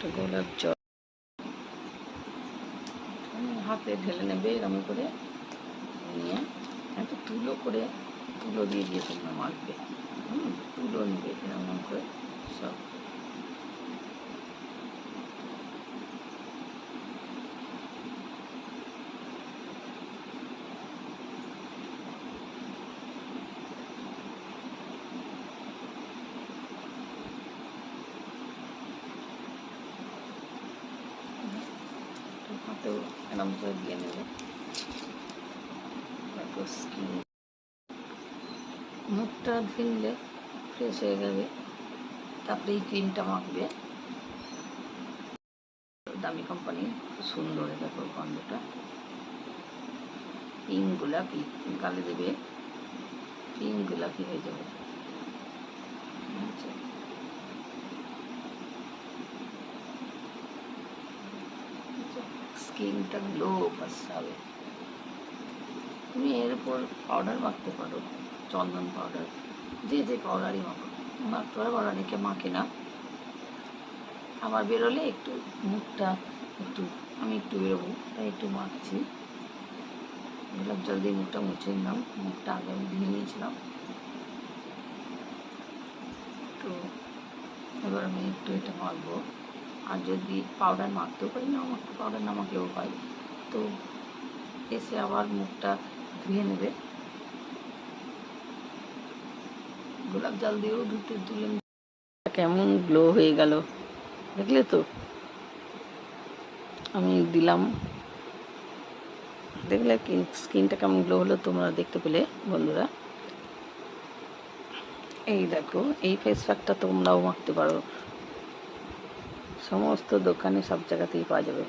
একটা গোলাপ জল হাতে ঢেলে নেবে এরকম করে নিয়ে একটা তুলো দিয়ে তোমরা মাখবে। তুলো নেবে এরকম করে সব হাতেও এরকম করে দিয়ে নেবে। তারপর স্কিন মুখটা ধুলে ফ্রেশ হয়ে যাবে। তারপরে এই ক্রিমটা মাখবে, দামি কোম্পানি, সুন্দর। দেখো গন্ধটা পিঙ্ক গোলাপি, গালে দেবে পিঙ্ক গোলাপি হয়ে যাবে। স্কিনটা গ্লো হবে। তুমি এর উপর পাউডার মাখতে পারো, চন্দন পাউডার, যে পাউডারই মাখতে পারো। অনেকে মাখে না। আবার বেরোলে একটু মুখটা আমি একটু বেরোবো তাই একটু মাখছি। গোলাপ জল দিয়ে মুখটা মুছে নিলাম। মুখটা আগে আমি ধুয়ে নিয়েছিলাম। তো এবার আমি একটু এটা মাখবো। আর যদি পাউডার মাখতেও পারি না, আমাকে পাউডার না মাখলেও হয়, তো এসে আবার মুখটা ধুয়ে নেবে। গোলাপ জল দিয়েও তুলে কেমন গ্লো হয়ে গেল দেখলে তো। আমি দিলাম, দেখলে স্কিনটা কেমন গ্লো হলো তোমরা দেখতে পেলে বন্ধুরা। এই দেখো, এই ফেস প্যাকটা তোমরাও মাখতে পারো, সমস্ত দোকানে সব জায়গাতেই পাওয়া যাবে।